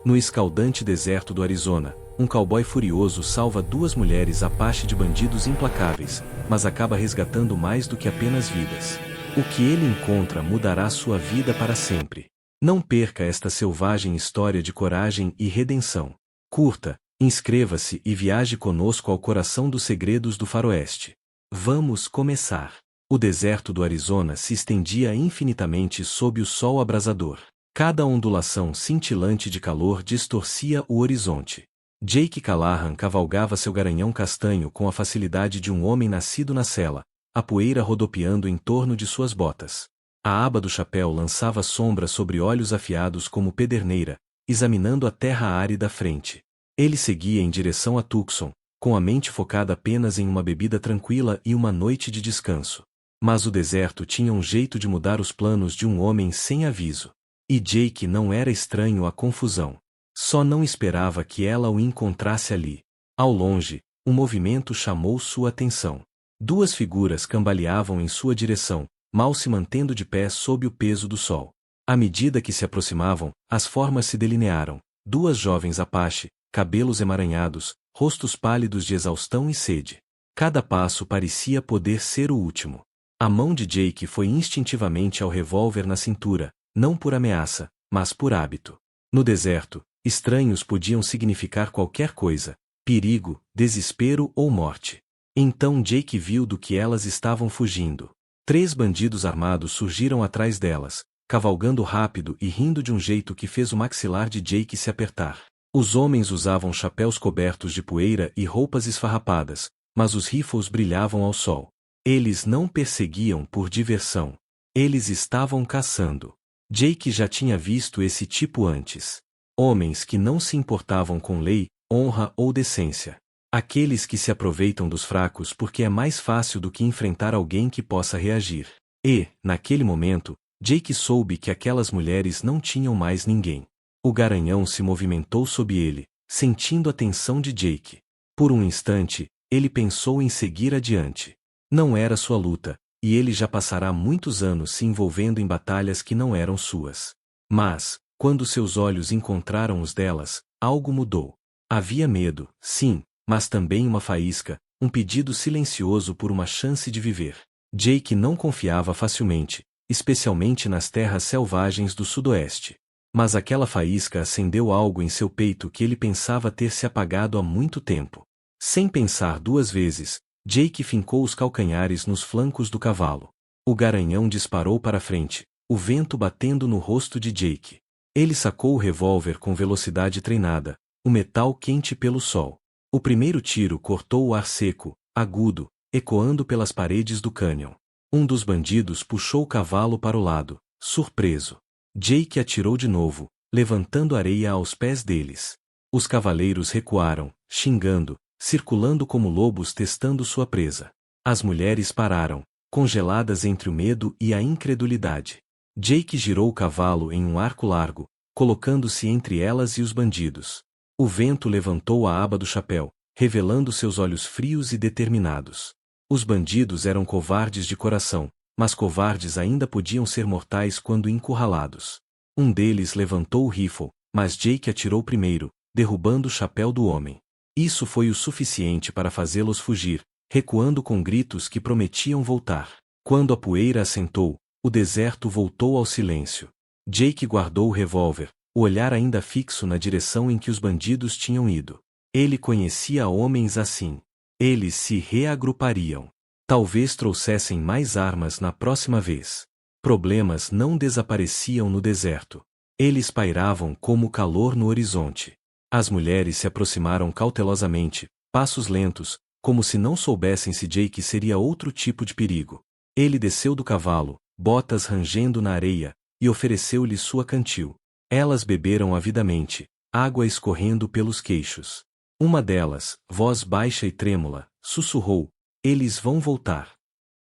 No escaldante deserto do Arizona, um cowboy furioso salva duas mulheres Apache de bandidos implacáveis, mas acaba resgatando mais do que apenas vidas. O que ele encontra mudará sua vida para sempre. Não perca esta selvagem história de coragem e redenção. Curta, inscreva-se e viaje conosco ao coração dos segredos do faroeste. Vamos começar. O deserto do Arizona se estendia infinitamente sob o sol abrasador. Cada ondulação cintilante de calor distorcia o horizonte. Jake Callahan cavalgava seu garanhão castanho com a facilidade de um homem nascido na cela, a poeira rodopiando em torno de suas botas. A aba do chapéu lançava sombra sobre olhos afiados como pederneira, examinando a terra árida à frente. Ele seguia em direção a Tucson, com a mente focada apenas em uma bebida tranquila e uma noite de descanso. Mas o deserto tinha um jeito de mudar os planos de um homem sem aviso. E Jake não era estranho à confusão. Só não esperava que ela o encontrasse ali. Ao longe, um movimento chamou sua atenção. Duas figuras cambaleavam em sua direção, mal se mantendo de pé sob o peso do sol. À medida que se aproximavam, as formas se delinearam. Duas jovens Apache, cabelos emaranhados, rostos pálidos de exaustão e sede. Cada passo parecia poder ser o último. A mão de Jake foi instintivamente ao revólver na cintura, não por ameaça, mas por hábito. No deserto, estranhos podiam significar qualquer coisa: perigo, desespero ou morte. Então Jake viu do que elas estavam fugindo. 3 bandidos armados surgiram atrás delas, cavalgando rápido e rindo de um jeito que fez o maxilar de Jake se apertar. Os homens usavam chapéus cobertos de poeira e roupas esfarrapadas, mas os rifles brilhavam ao sol. Eles não perseguiam por diversão. Eles estavam caçando. Jake já tinha visto esse tipo antes. Homens que não se importavam com lei, honra ou decência. Aqueles que se aproveitam dos fracos porque é mais fácil do que enfrentar alguém que possa reagir. E, naquele momento, Jake soube que aquelas mulheres não tinham mais ninguém. O garanhão se movimentou sob ele, sentindo a tensão de Jake. Por um instante, ele pensou em seguir adiante. Não era sua luta, e ele já passará muitos anos se envolvendo em batalhas que não eram suas. Mas, quando seus olhos encontraram os delas, algo mudou. Havia medo, sim, mas também uma faísca, um pedido silencioso por uma chance de viver. Jake não confiava facilmente, especialmente nas terras selvagens do sudoeste. Mas aquela faísca acendeu algo em seu peito que ele pensava ter se apagado há muito tempo. Sem pensar 2 vezes, Jake fincou os calcanhares nos flancos do cavalo. O garanhão disparou para frente, o vento batendo no rosto de Jake. Ele sacou o revólver com velocidade treinada, o metal quente pelo sol. O primeiro tiro cortou o ar seco, agudo, ecoando pelas paredes do cânion. Um dos bandidos puxou o cavalo para o lado, surpreso. Jake atirou de novo, levantando areia aos pés deles. Os cavaleiros recuaram, xingando, circulando como lobos testando sua presa. As mulheres pararam, congeladas entre o medo e a incredulidade. Jake girou o cavalo em um arco largo, colocando-se entre elas e os bandidos. O vento levantou a aba do chapéu, revelando seus olhos frios e determinados. Os bandidos eram covardes de coração, mas covardes ainda podiam ser mortais quando encurralados. Um deles levantou o rifle, mas Jake atirou primeiro, derrubando o chapéu do homem. Isso foi o suficiente para fazê-los fugir, recuando com gritos que prometiam voltar. Quando a poeira assentou, o deserto voltou ao silêncio. Jake guardou o revólver, o olhar ainda fixo na direção em que os bandidos tinham ido. Ele conhecia homens assim. Eles se reagrupariam. Talvez trouxessem mais armas na próxima vez. Problemas não desapareciam no deserto. Eles pairavam como calor no horizonte. As mulheres se aproximaram cautelosamente, passos lentos, como se não soubessem se Jake seria outro tipo de perigo. Ele desceu do cavalo, botas rangendo na areia, e ofereceu-lhe sua cantil. Elas beberam avidamente, água escorrendo pelos queixos. Uma delas, voz baixa e trêmula, sussurrou: "Eles vão voltar."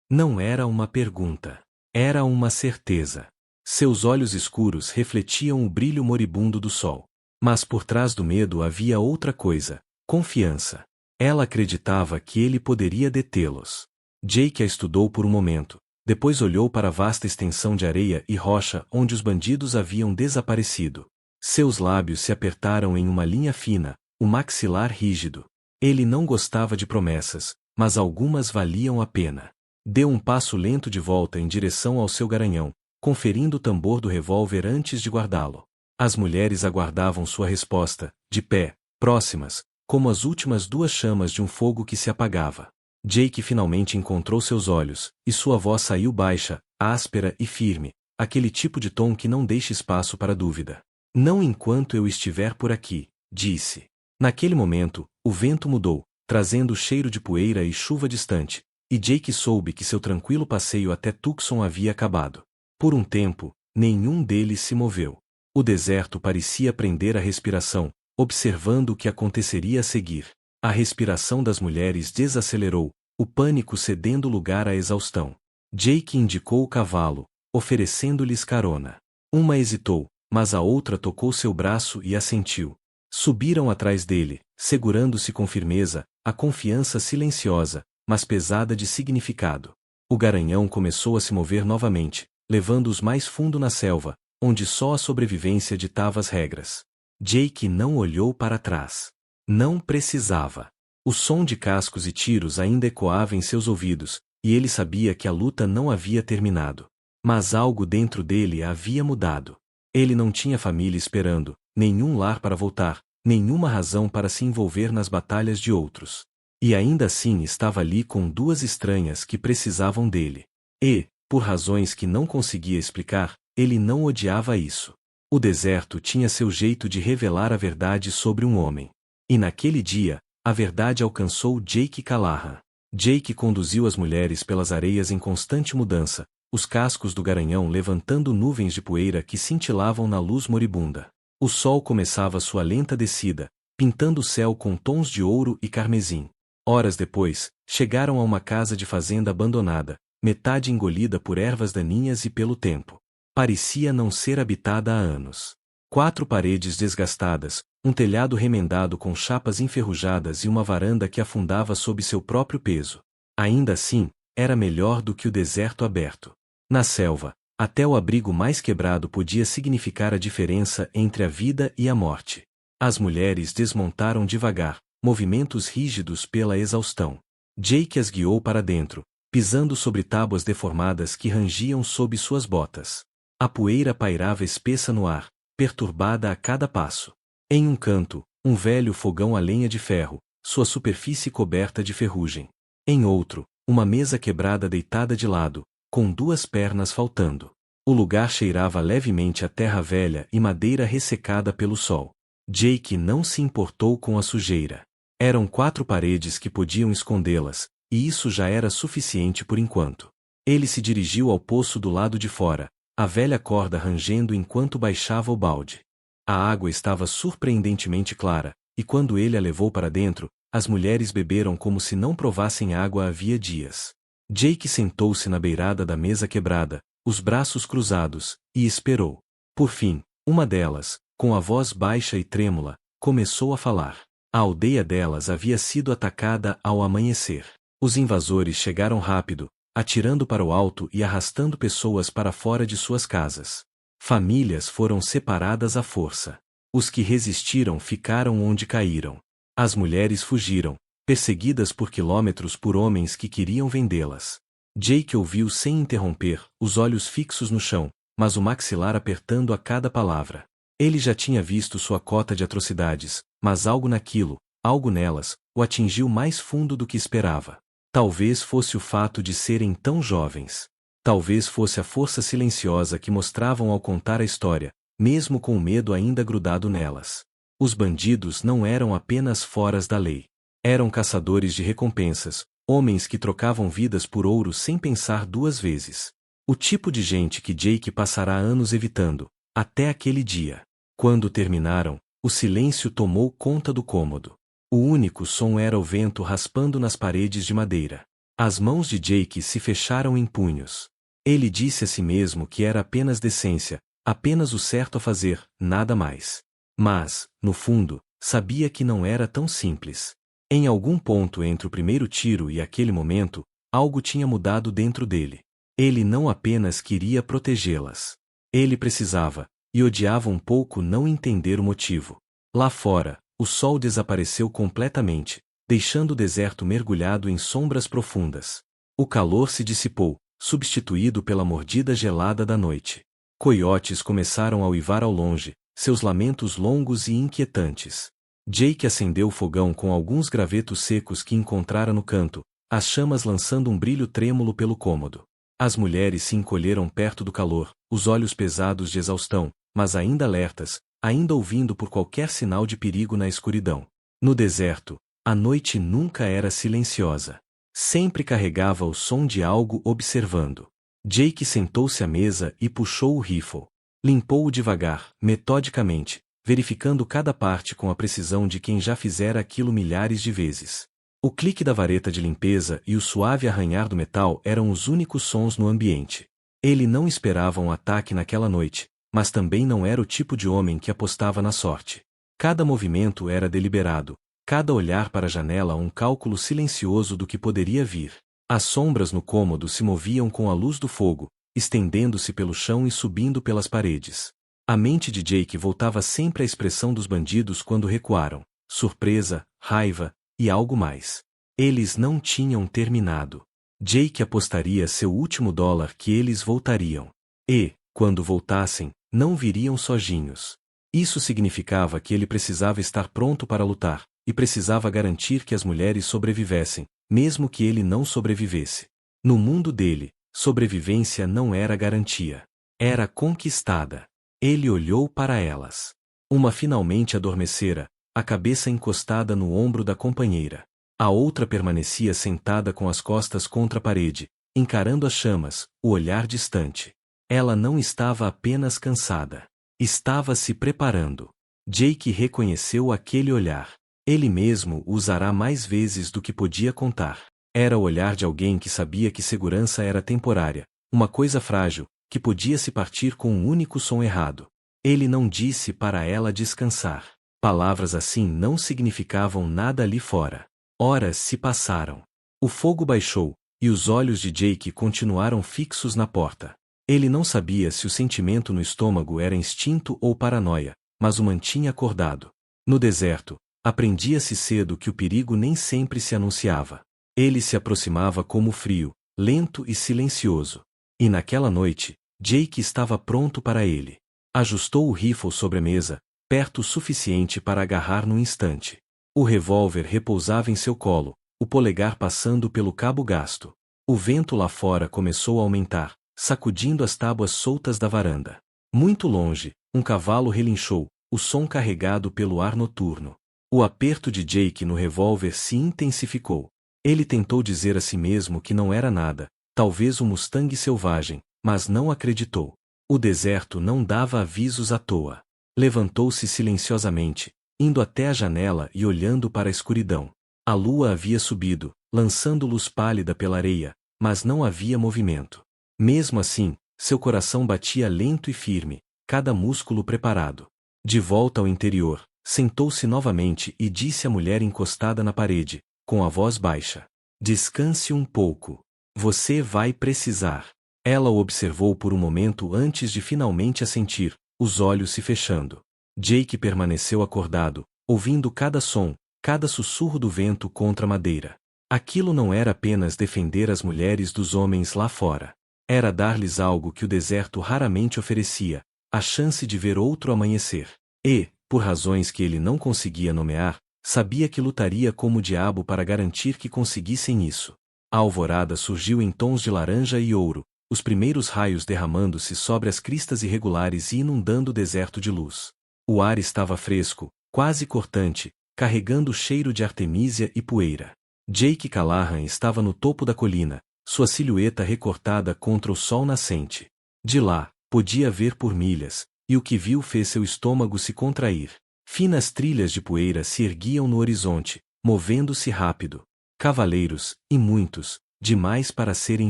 Não era uma pergunta. Era uma certeza. Seus olhos escuros refletiam o brilho moribundo do sol. Mas por trás do medo havia outra coisa: confiança. Ela acreditava que ele poderia detê-los. Jake a estudou por um momento, depois olhou para a vasta extensão de areia e rocha onde os bandidos haviam desaparecido. Seus lábios se apertaram em uma linha fina, o maxilar rígido. Ele não gostava de promessas, mas algumas valiam a pena. Deu um passo lento de volta em direção ao seu garanhão, conferindo o tambor do revólver antes de guardá-lo. As mulheres aguardavam sua resposta, de pé, próximas, como as últimas duas chamas de um fogo que se apagava. Jake finalmente encontrou seus olhos, e sua voz saiu baixa, áspera e firme, aquele tipo de tom que não deixa espaço para dúvida. Não enquanto eu estiver por aqui, disse. Naquele momento, o vento mudou, trazendo o cheiro de poeira e chuva distante, e Jake soube que seu tranquilo passeio até Tucson havia acabado. Por um tempo, nenhum deles se moveu. O deserto parecia prender a respiração, observando o que aconteceria a seguir. A respiração das mulheres desacelerou, o pânico cedendo lugar à exaustão. Jake indicou o cavalo, oferecendo-lhes carona. Uma hesitou, mas a outra tocou seu braço e assentiu. Subiram atrás dele, segurando-se com firmeza, a confiança silenciosa, mas pesada de significado. O garanhão começou a se mover novamente, levando-os mais fundo na selva, onde só a sobrevivência ditava as regras. Jake não olhou para trás. Não precisava. O som de cascos e tiros ainda ecoava em seus ouvidos, e ele sabia que a luta não havia terminado. Mas algo dentro dele havia mudado. Ele não tinha família esperando, nenhum lar para voltar, nenhuma razão para se envolver nas batalhas de outros. E ainda assim estava ali com duas estranhas que precisavam dele. E, por razões que não conseguia explicar, ele não odiava isso. O deserto tinha seu jeito de revelar a verdade sobre um homem. E naquele dia, a verdade alcançou Jake Callahan. Jake conduziu as mulheres pelas areias em constante mudança, os cascos do garanhão levantando nuvens de poeira que cintilavam na luz moribunda. O sol começava sua lenta descida, pintando o céu com tons de ouro e carmesim. Horas depois, chegaram a uma casa de fazenda abandonada, metade engolida por ervas daninhas e pelo tempo. Parecia não ser habitada há anos. 4 paredes desgastadas, um telhado remendado com chapas enferrujadas e uma varanda que afundava sob seu próprio peso. Ainda assim, era melhor do que o deserto aberto. Na selva, até o abrigo mais quebrado podia significar a diferença entre a vida e a morte. As mulheres desmontaram devagar, movimentos rígidos pela exaustão. Jake as guiou para dentro, pisando sobre tábuas deformadas que rangiam sob suas botas. A poeira pairava espessa no ar, perturbada a cada passo. Em um canto, um velho fogão a lenha de ferro, sua superfície coberta de ferrugem. Em outro, uma mesa quebrada deitada de lado, com 2 pernas faltando. O lugar cheirava levemente a terra velha e madeira ressecada pelo sol. Jake não se importou com a sujeira. Eram 4 paredes que podiam escondê-las, e isso já era suficiente por enquanto. Ele se dirigiu ao poço do lado de fora, a velha corda rangendo enquanto baixava o balde. A água estava surpreendentemente clara, e quando ele a levou para dentro, as mulheres beberam como se não provassem água havia dias. Jake sentou-se na beirada da mesa quebrada, os braços cruzados, e esperou. Por fim, uma delas, com a voz baixa e trêmula, começou a falar. A aldeia delas havia sido atacada ao amanhecer. Os invasores chegaram rápido, atirando para o alto e arrastando pessoas para fora de suas casas. Famílias foram separadas à força. Os que resistiram ficaram onde caíram. As mulheres fugiram, perseguidas por quilômetros por homens que queriam vendê-las. Jake ouviu sem interromper, os olhos fixos no chão, mas o maxilar apertando a cada palavra. Ele já tinha visto sua cota de atrocidades, mas algo naquilo, algo nelas, o atingiu mais fundo do que esperava. Talvez fosse o fato de serem tão jovens. Talvez fosse a força silenciosa que mostravam ao contar a história, mesmo com o medo ainda grudado nelas. Os bandidos não eram apenas foras da lei. Eram caçadores de recompensas, homens que trocavam vidas por ouro sem pensar 2 vezes. O tipo de gente que Jake passará anos evitando, até aquele dia. Quando terminaram, o silêncio tomou conta do cômodo. O único som era o vento raspando nas paredes de madeira. As mãos de Jake se fecharam em punhos. Ele disse a si mesmo que era apenas decência, apenas o certo a fazer, nada mais. Mas, no fundo, sabia que não era tão simples. Em algum ponto entre o primeiro tiro e aquele momento, algo tinha mudado dentro dele. Ele não apenas queria protegê-las. Ele precisava, e odiava um pouco não entender o motivo. Lá fora, o sol desapareceu completamente, deixando o deserto mergulhado em sombras profundas. O calor se dissipou, substituído pela mordida gelada da noite. Coiotes começaram a uivar ao longe, seus lamentos longos e inquietantes. Jake acendeu o fogão com alguns gravetos secos que encontrara no canto, as chamas lançando um brilho trêmulo pelo cômodo. As mulheres se encolheram perto do calor, os olhos pesados de exaustão, mas ainda alertas, ainda ouvindo por qualquer sinal de perigo na escuridão. No deserto, a noite nunca era silenciosa. Sempre carregava o som de algo observando. Jake sentou-se à mesa e puxou o rifle. Limpou-o devagar, metodicamente, verificando cada parte com a precisão de quem já fizera aquilo milhares de vezes. O clique da vareta de limpeza e o suave arranhar do metal eram os únicos sons no ambiente. Ele não esperava um ataque naquela noite, mas também não era o tipo de homem que apostava na sorte. Cada movimento era deliberado, cada olhar para a janela um cálculo silencioso do que poderia vir. As sombras no cômodo se moviam com a luz do fogo, estendendo-se pelo chão e subindo pelas paredes. A mente de Jake voltava sempre à expressão dos bandidos quando recuaram: surpresa, raiva e algo mais. Eles não tinham terminado. Jake apostaria seu último dólar que eles voltariam. E, quando voltassem, não viriam sozinhos. Isso significava que ele precisava estar pronto para lutar, e precisava garantir que as mulheres sobrevivessem, mesmo que ele não sobrevivesse. No mundo dele, sobrevivência não era garantia. Era conquistada. Ele olhou para elas. Uma finalmente adormecera, a cabeça encostada no ombro da companheira. A outra permanecia sentada com as costas contra a parede, encarando as chamas, o olhar distante. Ela não estava apenas cansada. Estava se preparando. Jake reconheceu aquele olhar. Ele mesmo o usará mais vezes do que podia contar. Era o olhar de alguém que sabia que segurança era temporária, uma coisa frágil, que podia se partir com um único som errado. Ele não disse para ela descansar. Palavras assim não significavam nada ali fora. Horas se passaram. O fogo baixou, e os olhos de Jake continuaram fixos na porta. Ele não sabia se o sentimento no estômago era instinto ou paranoia, mas o mantinha acordado. No deserto, aprendia-se cedo que o perigo nem sempre se anunciava. Ele se aproximava como frio, lento e silencioso. E naquela noite, Jake estava pronto para ele. Ajustou o rifle sobre a mesa, perto o suficiente para agarrar no instante. O revólver repousava em seu colo, o polegar passando pelo cabo gasto. O vento lá fora começou a aumentar, sacudindo as tábuas soltas da varanda. Muito longe, um cavalo relinchou, o som carregado pelo ar noturno. O aperto de Jake no revólver se intensificou. Ele tentou dizer a si mesmo que não era nada, talvez um Mustang selvagem, mas não acreditou. O deserto não dava avisos à toa. Levantou-se silenciosamente, indo até a janela e olhando para a escuridão. A lua havia subido, lançando luz pálida pela areia, mas não havia movimento. Mesmo assim, seu coração batia lento e firme, cada músculo preparado. De volta ao interior, sentou-se novamente e disse à mulher encostada na parede, com a voz baixa: descanse um pouco. Você vai precisar. Ela o observou por um momento antes de finalmente assentir, os olhos se fechando. Jake permaneceu acordado, ouvindo cada som, cada sussurro do vento contra a madeira. Aquilo não era apenas defender as mulheres dos homens lá fora. Era dar-lhes algo que o deserto raramente oferecia, a chance de ver outro amanhecer. E, por razões que ele não conseguia nomear, sabia que lutaria como o diabo para garantir que conseguissem isso. A alvorada surgiu em tons de laranja e ouro, os primeiros raios derramando-se sobre as cristas irregulares e inundando o deserto de luz. O ar estava fresco, quase cortante, carregando o cheiro de artemísia e poeira. Jake Callahan estava no topo da colina, sua silhueta recortada contra o sol nascente. De lá, podia ver por milhas, e o que viu fez seu estômago se contrair. Finas trilhas de poeira se erguiam no horizonte, movendo-se rápido. Cavaleiros, e muitos, demais para serem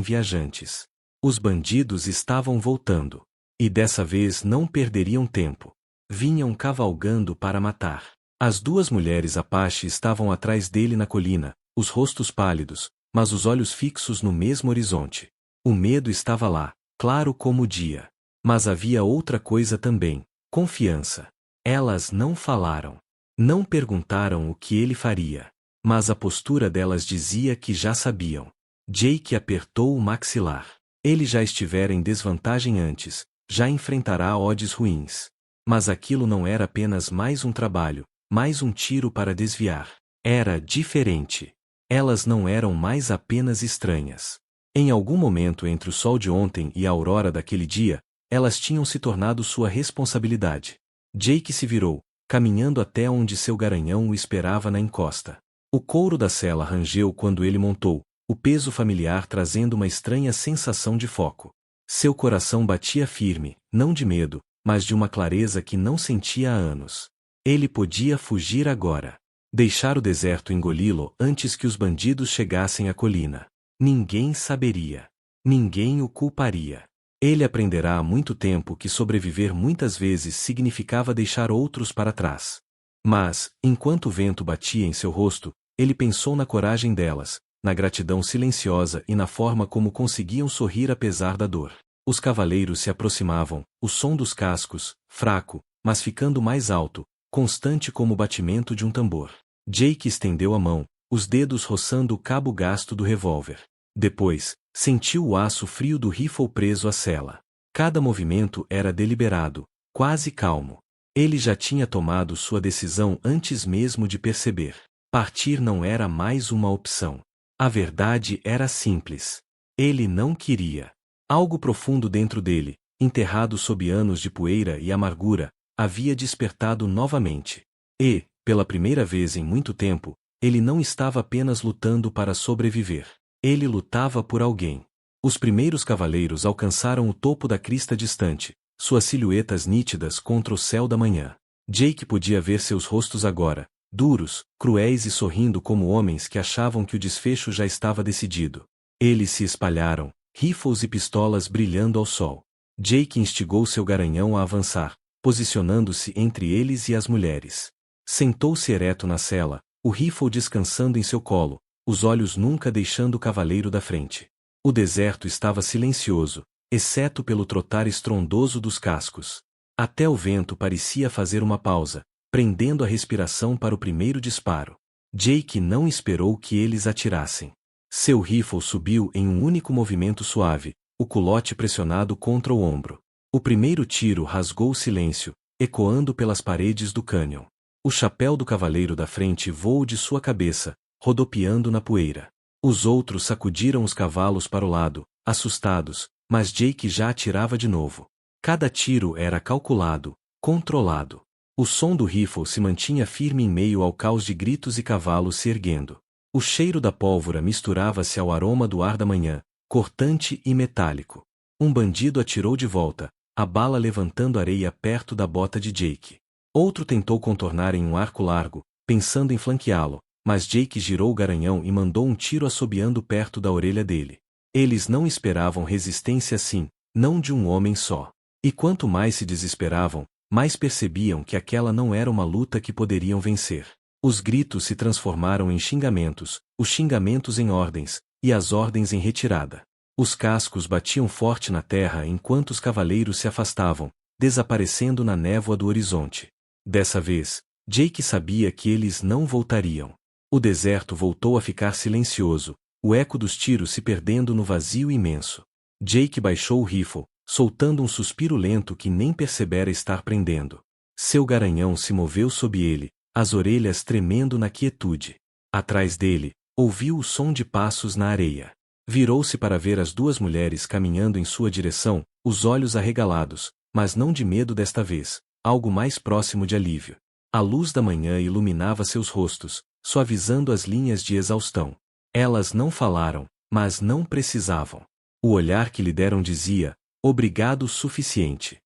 viajantes. Os bandidos estavam voltando. E dessa vez não perderiam tempo. Vinham cavalgando para matar. As duas mulheres Apache estavam atrás dele na colina, os rostos pálidos, mas os olhos fixos no mesmo horizonte. O medo estava lá, claro como o dia. Mas havia outra coisa também, Confiança. Elas não falaram. Não perguntaram o que ele faria. Mas a postura delas dizia que já sabiam. Jake apertou o maxilar. Ele já estivera em desvantagem antes, já enfrentará odds ruins. Mas aquilo não era apenas mais um trabalho, mais um tiro para desviar. Era diferente. Elas não eram mais apenas estranhas. Em algum momento entre o sol de ontem e a aurora daquele dia, elas tinham se tornado sua responsabilidade. Jake se virou, caminhando até onde seu garanhão o esperava na encosta. O couro da sela rangeu quando ele montou, o peso familiar trazendo uma estranha sensação de foco. Seu coração batia firme, não de medo, mas de uma clareza que não sentia há anos. Ele podia fugir agora. Deixar o deserto engoli-lo antes que os bandidos chegassem à colina. Ninguém saberia. Ninguém o culparia. Ele aprenderá há muito tempo que sobreviver muitas vezes significava deixar outros para trás. Mas, enquanto o vento batia em seu rosto, ele pensou na coragem delas, na gratidão silenciosa e na forma como conseguiam sorrir apesar da dor. Os cavaleiros se aproximavam, o som dos cascos, fraco, mas ficando mais alto, constante como o batimento de um tambor. Jake estendeu a mão, os dedos roçando o cabo gasto do revólver. Depois, sentiu o aço frio do rifle preso à sela. Cada movimento era deliberado, quase calmo. Ele já tinha tomado sua decisão antes mesmo de perceber. Partir não era mais uma opção. A verdade era simples. Ele não queria. Algo profundo dentro dele, enterrado sob anos de poeira e amargura, havia despertado novamente. E, pela primeira vez em muito tempo, ele não estava apenas lutando para sobreviver. Ele lutava por alguém. Os primeiros cavaleiros alcançaram o topo da crista distante, suas silhuetas nítidas contra o céu da manhã. Jake podia ver seus rostos agora, duros, cruéis e sorrindo como homens que achavam que o desfecho já estava decidido. Eles se espalharam, rifles e pistolas brilhando ao sol. Jake instigou seu garanhão a avançar, posicionando-se entre eles e as mulheres. Sentou-se ereto na sela, o rifle descansando em seu colo, os olhos nunca deixando o cavaleiro da frente. O deserto estava silencioso, exceto pelo trotar estrondoso dos cascos. Até o vento parecia fazer uma pausa, prendendo a respiração para o primeiro disparo. Jake não esperou que eles atirassem. Seu rifle subiu em um único movimento suave, o culote pressionado contra o ombro. O primeiro tiro rasgou o silêncio, ecoando pelas paredes do cânion. O chapéu do cavaleiro da frente voou de sua cabeça, rodopiando na poeira. Os outros sacudiram os cavalos para o lado, assustados, mas Jake já atirava de novo. Cada tiro era calculado, controlado. O som do rifle se mantinha firme em meio ao caos de gritos e cavalos se erguendo. O cheiro da pólvora misturava-se ao aroma do ar da manhã, cortante e metálico. Um bandido atirou de volta, a bala levantando areia perto da bota de Jake. Outro tentou contornar em um arco largo, pensando em flanqueá-lo, mas Jake girou o garanhão e mandou um tiro assobiando perto da orelha dele. Eles não esperavam resistência assim, não de um homem só. E quanto mais se desesperavam, mais percebiam que aquela não era uma luta que poderiam vencer. Os gritos se transformaram em xingamentos, os xingamentos em ordens, e as ordens em retirada. Os cascos batiam forte na terra enquanto os cavaleiros se afastavam, desaparecendo na névoa do horizonte. Dessa vez, Jake sabia que eles não voltariam. O deserto voltou a ficar silencioso, o eco dos tiros se perdendo no vazio imenso. Jake baixou o rifle, soltando um suspiro lento que nem percebera estar prendendo. Seu garanhão se moveu sob ele, as orelhas tremendo na quietude. Atrás dele, ouviu o som de passos na areia. Virou-se para ver as duas mulheres caminhando em sua direção, os olhos arregalados, mas não de medo desta vez, algo mais próximo de alívio. A luz da manhã iluminava seus rostos, suavizando as linhas de exaustão. Elas não falaram, mas não precisavam. O olhar que lhe deram dizia, obrigado o suficiente.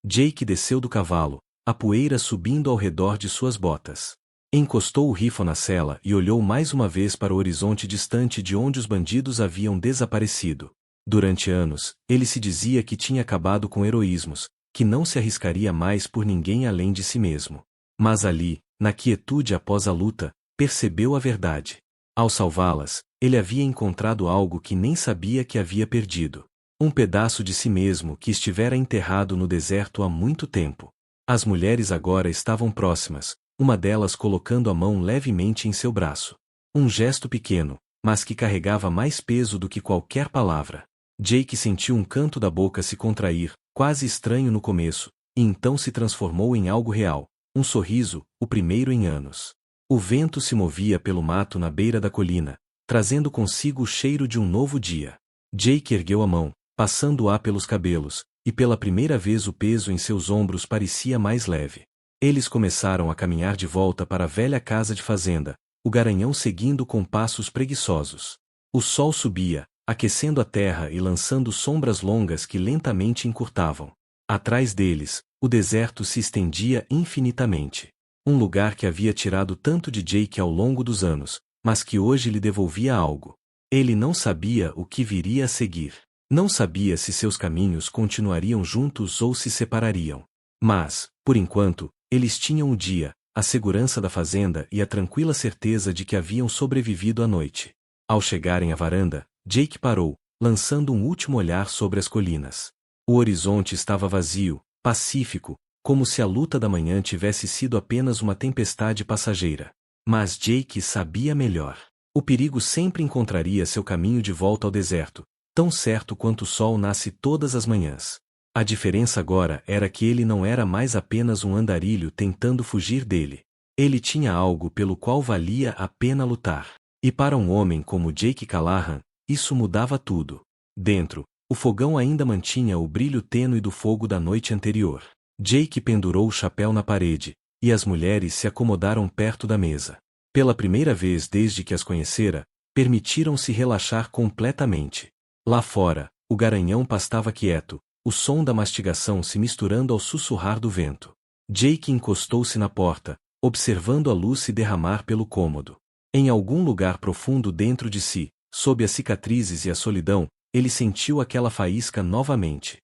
Jake desceu do cavalo, a poeira subindo ao redor de suas botas. Encostou o rifle na sela e olhou mais uma vez para o horizonte distante de onde os bandidos haviam desaparecido. Durante anos, ele se dizia que tinha acabado com heroísmos, que não se arriscaria mais por ninguém além de si mesmo. Mas ali, na quietude após a luta, percebeu a verdade. Ao salvá-las, ele havia encontrado algo que nem sabia que havia perdido. Um pedaço de si mesmo que estivera enterrado no deserto há muito tempo. As mulheres agora estavam próximas, uma delas colocando a mão levemente em seu braço. Um gesto pequeno, mas que carregava mais peso do que qualquer palavra. Jake sentiu um canto da boca se contrair, quase estranho no começo, e então se transformou em algo real, um sorriso, o primeiro em anos. O vento se movia pelo mato na beira da colina, trazendo consigo o cheiro de um novo dia. Jake ergueu a mão, passando-a pelos cabelos, e pela primeira vez o peso em seus ombros parecia mais leve. Eles começaram a caminhar de volta para a velha casa de fazenda, o garanhão seguindo com passos preguiçosos. O sol subia, aquecendo a terra e lançando sombras longas que lentamente encurtavam. Atrás deles, o deserto se estendia infinitamente. Um lugar que havia tirado tanto de Jake ao longo dos anos, mas que hoje lhe devolvia algo. Ele não sabia o que viria a seguir. Não sabia se seus caminhos continuariam juntos ou se separariam. Mas, por enquanto, eles tinham o dia, a segurança da fazenda e a tranquila certeza de que haviam sobrevivido à noite. Ao chegarem à varanda, Jake parou, lançando um último olhar sobre as colinas. O horizonte estava vazio, pacífico, como se a luta da manhã tivesse sido apenas uma tempestade passageira. Mas Jake sabia melhor. O perigo sempre encontraria seu caminho de volta ao deserto, tão certo quanto o sol nasce todas as manhãs. A diferença agora era que ele não era mais apenas um andarilho tentando fugir dele. Ele tinha algo pelo qual valia a pena lutar. E para um homem como Jake Callahan, isso mudava tudo. Dentro, o fogão ainda mantinha o brilho tênue do fogo da noite anterior. Jake pendurou o chapéu na parede, e as mulheres se acomodaram perto da mesa. Pela primeira vez desde que as conhecera, permitiram-se relaxar completamente. Lá fora, o garanhão pastava quieto, o som da mastigação se misturando ao sussurrar do vento. Jake encostou-se na porta, observando a luz se derramar pelo cômodo. Em algum lugar profundo dentro de si, sob as cicatrizes e a solidão, ele sentiu aquela faísca novamente.